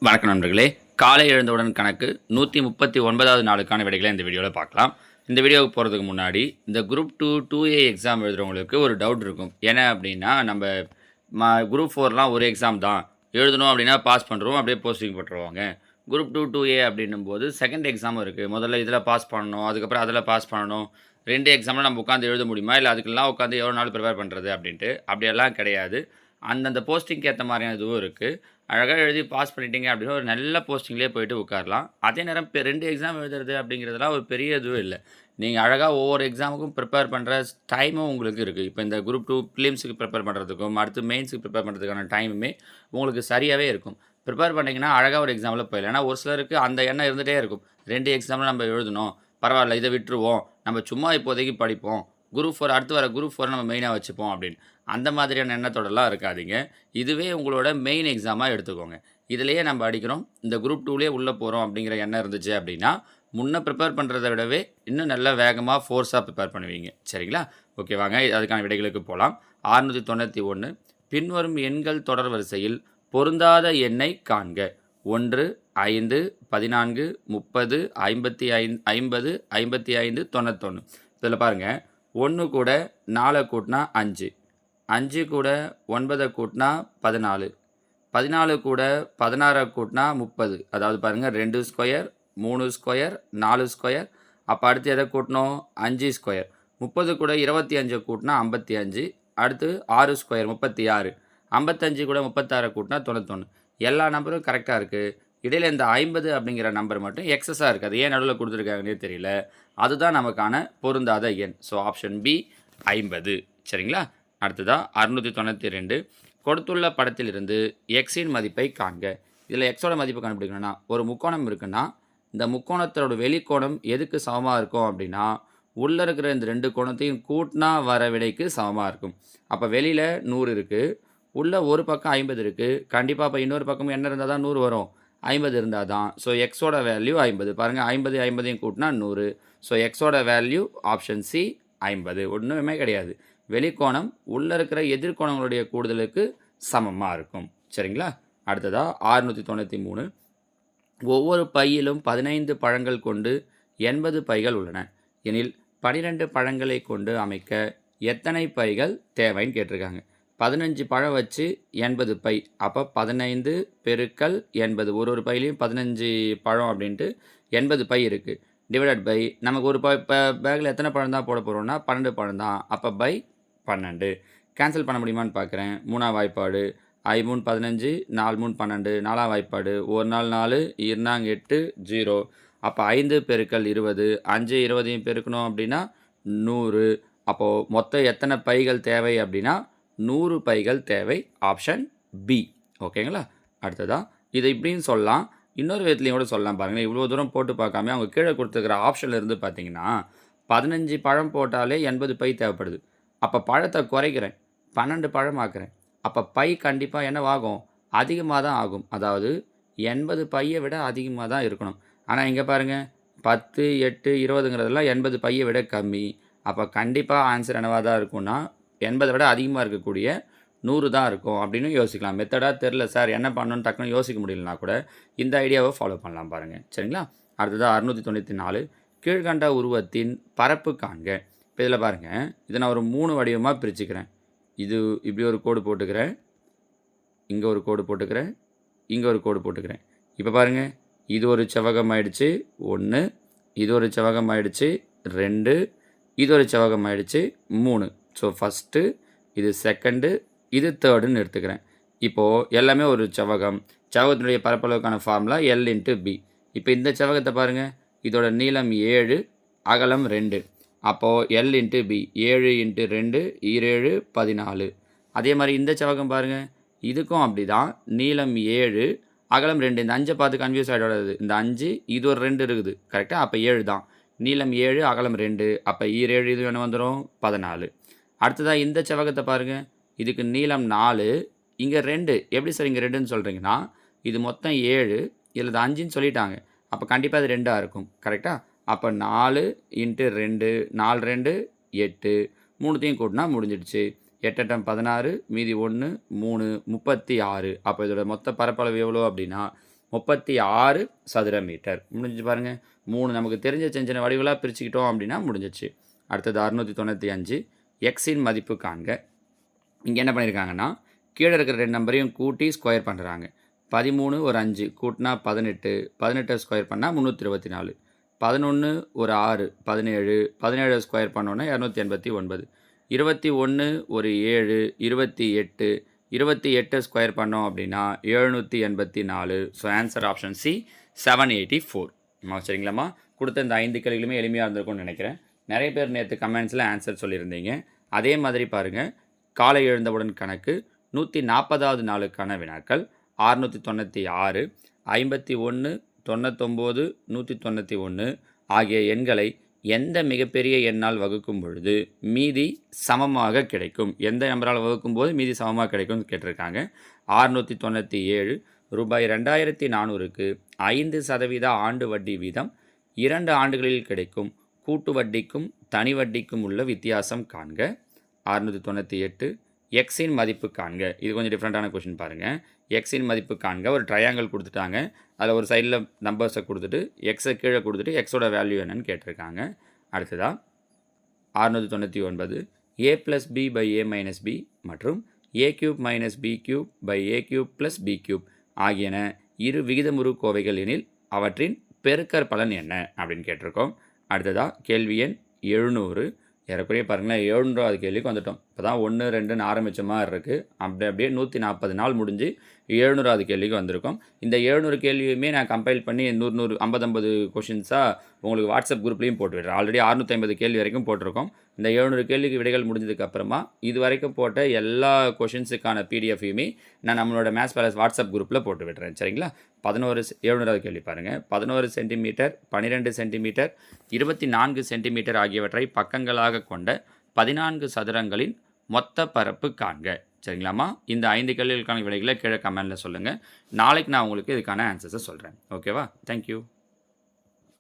வணக்கம் நண்பர்களே. காலை எழுந்தவுடன் கணக்கு 139வது நாளுக்கான விடைகளை இந்த வீடியோவில் பார்க்கலாம். இந்த வீடியோவுக்கு போகிறதுக்கு முன்னாடி இந்த குரூப் 2 எக்ஸாம் எழுதுகிறவங்களுக்கு ஒரு டவுட் இருக்கும். என்ன அப்படின்னா, நம்ம குரூப் 4லாம் ஒரு எக்ஸாம் தான் எழுதணும் அப்படின்னா பாஸ் பண்ணுறோம், அப்படியே போஸ்டிங் போட்டுருவாங்க. குரூப் 2A அப்படின்னும் போது செகண்ட் எக்ஸாமும் இருக்குது. முதல்ல இதில் பாஸ் பண்ணணும், அதுக்கப்புறம் அதில் பாஸ் பண்ணணும். 2 எக்ஸாமில் நம்ம உட்காந்து எழுத முடியுமா, இல்லை அதுக்கெல்லாம் உட்காந்து எவ்வளோ நாள் ப்ரிப்பேர் பண்ணுறது அப்படின்ட்டு. அப்படியெல்லாம் கிடையாது. அந்தந்த போஸ்டிங்க்கு ஏற்ற மாதிரியான இதுவும் இருக்குது. அழகாக எழுதி பாஸ் பண்ணிட்டீங்க அப்படின்னா ஒரு நல்ல போஸ்டிங்லேயே போயிட்டு உட்காரலாம். அதே நேரம் 2 எக்ஸாம் எழுதுறது அப்படிங்கிறதுலாம் ஒரு பெரிய இதுவும் இல்லை. நீங்கள் அழகாக ஒவ்வொரு எக்ஸாமுக்கும் ப்ரிப்பேர் பண்ணுற டைமும் உங்களுக்கு இருக்குது. இப்போ இந்த குரூப் 2 ப்ரிலிம்ஸுக்கு ப்ரிப்பேர் பண்ணுறதுக்கும் அடுத்து மெயின்ஸுக்கு ப்ரிப்பேர் பண்ணுறதுக்கான டைமுமே உங்களுக்கு சரியாகவே இருக்கும். ப்ரிப்பேர் பண்ணிங்கன்னா அழகாக ஒரு எக்ஸாமில் போயிடலாம். ஏன்னா ஒரு சிலருக்கு அந்த எண்ணம் இருந்துகிட்டே இருக்கும். 2 எக்ஸாமில் நம்ம எழுதணும், பரவாயில்ல இதை விட்டுருவோம், நம்ம சும்மா இப்போதைக்கு படிப்போம், குரூப் 4 அடுத்து வர குரூப் 4 நம்ம மெயினாக வச்சுப்போம் அப்படின்னு. அந்த மாதிரியான எண்ணத்தோடலாம் இருக்காதீங்க. இதுவே உங்களோட மெயின் எக்ஸாமாக எடுத்துக்கோங்க. இதிலேயே நம்ம அடிக்கிறோம், இந்த குரூப் 2லேயே உள்ளே போகிறோம் அப்படிங்கிற எண்ணம் இருந்துச்சு அப்படின்னா, முன்னே ப்ரிப்பேர் பண்ணுறத விடவே இன்னும் நல்லா வேகமாக ஃபோர்ஸாக ப்ரிப்பேர் பண்ணுவீங்க. சரிங்களா? ஓகே, வாங்க அதுக்கான விடைகளுக்கு போகலாம். 691 பின்வரும் எண்கள் தொடர் வரிசையில் பொருந்தாத எண்ணை காண்க. 1, 5, 14, 30, 55, 50, 55, 91. இதில் பாருங்கள், 1 கூட 4 கூட்டினா 5, 5 கூட 9 கூட்டினா 14, 14 கூட 16 கூட்டினா 30. அதாவது பாருங்கள், 2 ஸ்கொயர், 3 ஸ்கொயர், 4 ஸ்கொயர். அப்போ அடுத்து எதை கூட்டணும்? 5 ஸ்கொயர். 30 கூட 25 கூட்டினா 55. அடுத்து 6 ஸ்கொயர் 36. 55 கூட 36 கூட்டினா 91. எல்லா நம்பரும் கரெக்டாக இருக்குது. இடையில் இந்த 50 அப்படிங்கிற நம்பர் மட்டும் எக்ஸஸாக இருக்குது. அது ஏன் நடுவில் கொடுத்துருக்காங்கன்னே தெரியல. அதுதான் நமக்கான பொருந்தாத எண். So option B 50. சரிங்களா? அடுத்ததாக 692 கொடுத்துள்ள படத்திலிருந்து எக்ஸின் மதிப்பை காண்க. இதில் எக்ஸோட மதிப்பை கண்டுபிடிக்கணும்னா, ஒரு முக்கோணம் இருக்குன்னா இந்த முக்கோணத்தோட வெளிக்கோணம் எதுக்கு சமமாக இருக்கும் அப்படின்னா, உள்ளே இருக்கிற இந்த 2 கோணத்தையும் கூட்டினா வர விடைக்கு சமமாக இருக்கும். அப்போ வெளியில் 100 இருக்குது, உள்ளே ஒரு பக்கம் 50 இருக்குது. கண்டிப்பாக அப்போ இன்னொரு பக்கம் என்ன இருந்தால் தான் 100 வரும்? 50 இருந்தால் தான். ஸோ எக்ஸோட வேல்யூ 50. பாருங்கள், 50 50ஐயும் கூட்டினா 100. ஸோ எக்ஸோட வேல்யூ ஆப்ஷன் சி 50. ஒன்றுமே கிடையாது. வெளிக்கோணம் உள்ளே இருக்கிற எதிர்கோணங்களுடைய கூடுதலுக்கு சமமாக இருக்கும். சரிங்களா? அடுத்ததாக 693 ஒவ்வொரு பையிலும் 15 பழங்கள் கொண்டு 80 பைகள் உள்ளன எனில் 12 பழங்களை கொண்டு அமைக்க எத்தனை பைகள் தேவைன்னு கேட்டிருக்காங்க. 15 பழம் வச்சு 80 பை. அப்போ 15 பெருக்கல் 80, ஒரு பையிலையும் 15 பழம் அப்படின்ட்டு 80 பை இருக்குது. டிவைடட் பை, நமக்கு ஒரு பேக்கில் எத்தனை பழம் தான் போட போகிறோம்னா 12 பழம் தான். அப்போ பை 12. கேன்சல் பண்ண முடியுமான்னு பார்க்குறேன். 3ஆம் வாய்ப்பாடு, 5 3 15, 4 3 12, 4ஆம் வாய்ப்பாடு, 1 நாள் 4, 2 நாங்க 8, 0. அப்போ 5 பெருக்கல் 20, 5 20ஐயும் பெருக்கணும் அப்படின்னா 100. அப்போது மொத்தம் எத்தனை பைகள் தேவை அப்படின்னா 100 பைகள் தேவை. Option B. ஓகேங்களா? அடுத்ததாக இதை இப்படின்னு சொல்லலாம், இன்னொரு விதத்துலையும் கூட சொல்லலாம். பாருங்கள், இவ்வளோ தூரம் போட்டு பார்க்காம அவங்க கீழே கொடுத்துருக்கிற ஆப்ஷனில் இருந்து பார்த்தீங்கன்னா 15 பழம் போட்டாலே 80 பை தேவைப்படுது. அப்போ பழத்தை குறைக்கிறேன், 12 பழமாக்குறேன். அப்போ பை கண்டிப்பாக என்னவாகும்? அதிகமாக தான் ஆகும். அதாவது 80 பையை விட அதிகமாக தான் இருக்கணும். ஆனால் இங்கே பாருங்கள், 10 8 20ங்கிறதெல்லாம் 80 பையை விட கம்மி. அப்போ கண்டிப்பாக ஆன்சர் என்னவாக தான் இருக்கும்னா 80 விட அதிகமாக இருக்கக்கூடிய 100 தான் இருக்கும் அப்படின்னு யோசிக்கலாம். மெத்தடாக தெரில சார், என்ன பண்ணணும்னு டக்குன்னு யோசிக்க முடியலனா கூட இந்த ஐடியாவை ஃபாலோ பண்ணலாம் பாருங்கள். சரிங்களா? அடுத்ததாக 694 கீழ்கண்ட உருவத்தின் பரப்பு காண்க. இப்போ இதில் பாருங்கள், இதை நான் ஒரு 3 வடிவமாக பிரிச்சுக்கிறேன். இது இப்படி ஒரு கோடு போட்டுக்கிறேன், இங்கே ஒரு கோடு போட்டுக்கிறேன், இங்கே ஒரு கோடு போட்டுக்கிறேன். இப்போ பாருங்கள், இது ஒரு செவ்வகம் ஆயிடுச்சு 1, இது ஒரு செவ்வகம் ஆயிடுச்சு 2, இது ஒரு செவ்வகம் ஆயிடுச்சு 3. ஸோ ஃபஸ்ட்டு, இது செகண்டு, இது தேர்டுன்னு எடுத்துக்கிறேன். இப்போது எல்லாமே ஒரு செவ்வகம். செவ்வகத்தினுடைய பரப்பளவுக்கான ஃபார்முலா L × B. இப்போ இந்த செவ்வகத்தை பாருங்கள், இதோட நீளம் 7, அகலம் 2. அப்போது L × B 7 × 2 7 14. அதே மாதிரி இந்த செவ்வகம் பாருங்கள், இதுக்கும் அப்படி தான். நீளம் 7, அகலம் 2. இந்த 5 பார்த்து கன்ஃபியூஸ் ஆகிடாது. இந்த 5, இது ஒரு 2 இருக்குது கரெக்டாக. அப்போ 7 தான். நீளம் 7, அகலம் 2. அப்போ 7 இது என்ன வந்துடும்? 14. அடுத்ததாக இந்த செவ்வகத்தை பாருங்கள், இதுக்கு நீளம் 4, இங்கே 2. எப்படி சார் இங்கே 2ன்னு சொல்கிறீங்கன்னா, இது மொத்தம் 7, இதில் இது 5ன்னு சொல்லிட்டாங்க. அப்போ கண்டிப்பாக அது 2ஆக இருக்கும் கரெக்டாக. அப்போ 4 × 2, 4 2 8, 3த்தையும் கூட்டினா முடிஞ்சிடுச்சு. 8 8 16, மீதி 1 3 36. அப்போ இதோட மொத்த பரப்பளவு எவ்வளோ அப்படின்னா 36 சதுர மீட்டர். முடிஞ்சு பாருங்கள். 3 நமக்கு தெரிஞ்ச சின்ன சின்ன வடிவலாக பிரிச்சுக்கிட்டோம் அப்படின்னா முடிஞ்சிச்சு. அடுத்தது 695. எக்ஸின் மதிப்பு காண்க. இங்கே என்ன பண்ணியிருக்காங்கன்னா கீழே இருக்கிற 2 நம்பரையும் கூட்டி ஸ்கொயர் பண்ணுறாங்க. 13 ஒரு 5 கூட்டினா 18, 18 ஸ்கொயர் பண்ணால் 324, 11 ஒரு 6 17, 17 ஸ்கொயர் பண்ணோன்னா 289, 21 ஒரு 7 28, 28 ஸ்கொயர் பண்ணோம் அப்படின்னா 784. So answer option C 784. சரிங்களாம்மா? கொடுத்த இந்த 5 கேள்விகளுமே எளிமையாக இருந்திருக்கும்னு நினைக்கிறேன். நிறைய பேர் நேற்று கமெண்ட்ஸில் ஆன்சர் சொல்லியிருந்தீங்க. அதே மாதிரி பாருங்கள், காலை எழுந்தவுடன் கணக்கு 140வது நாளுக்கான வினாக்கள் 696, 51, 99, 191 ஆகிய எண்களை எந்த மிகப்பெரிய எண்ணால் வகுக்கும் பொழுது மீதி சமமாக கிடைக்கும்? எந்த நம்பரால் வகுக்கும் போது மீதி சமமாக கிடைக்கும்னு கேட்டிருக்காங்க. 697 ரூபாய் 2400க்கு 5% ஆண்டு வட்டி வீதம் 2 ஆண்டுகளில் கிடைக்கும் கூட்டு வட்டிக்கும் தனி வட்டிக்கும் உள்ள வித்தியாசம் காண்க. 698 எக்ஸின் மதிப்பு காண்க. இது கொஞ்சம் டிஃப்ரெண்ட்டான கொஷின் பாருங்கள். எக்ஸின் மதிப்பு காண்க. ஒரு ட்ரையாங்கிள் கொடுத்துட்டாங்க. அதில் ஒரு சைடில் நம்பர்ஸை கொடுத்துட்டு எக்ஸை கீழே கொடுத்துட்டு எக்ஸோட வேல்யூ என்னன்னு கேட்டிருக்காங்க. அடுத்ததாக 699 a + b / a - b மற்றும் a³ - b³ / a³ + b³ ஆகியன இரு விகிதமுறு கோவைகள் எனில் அவற்றின் பெருக்கற் பலன் என்ன அப்படின்னு கேட்டிருக்கோம். அடுத்ததாக கேள்வி எண் 700. ஏறக்குறைய பாருங்களேன், 700வது கேள்விக்கு வந்துட்டோம். இப்போ தான் 1 2ன்னு ஆரம்பித்த மாதிரி இருக்குது. அப்படியே 140 நாள் முடிஞ்சு 700வது கேள்விக்கு வந்திருக்கோம். இந்த 700 கேள்வியுமே நான் கம்பைல் பண்ணி 100 50 கொஷின்ஸாக உங்களுக்கு வாட்ஸ்அப் குரூப்லேயும் போட்டு விடுறேன். ஆல்ரெடி 650 கேள்வி வரைக்கும் போட்டிருக்கோம். இந்த 700 கேள்விக்கு விடைகள் முடிஞ்சதுக்கப்புறமா இது வரைக்கும் போட்ட எல்லா கொஷின்ஸுக்கான பிடிஎஃப்யுமே நான் நம்மளோட மேத்ஸ் பேலஸ் வாட்ஸ்அப் குரூப்பில் போட்டு விடுறேன். சரிங்களா? 700வது கேள்வி பாருங்கள். 11 சென்டிமீட்டர், 12 சென்டிமீட்டர், 24 சென்டிமீட்டர் ஆகியவற்றை பக்கங்களாக கொண்ட 14 சதுரங்களின் மொத்த பரப்பு காண்க. சரிங்களாம்மா? இந்த 5 கேள்விகளுக்கான விடைகளை கீழே கமெண்டில் சொல்லுங்கள். நாளைக்கு நான் உங்களுக்கு இதுக்கான ஆன்சர்ஸை சொல்கிறேன். ஓகேவா? தேங்க்யூ.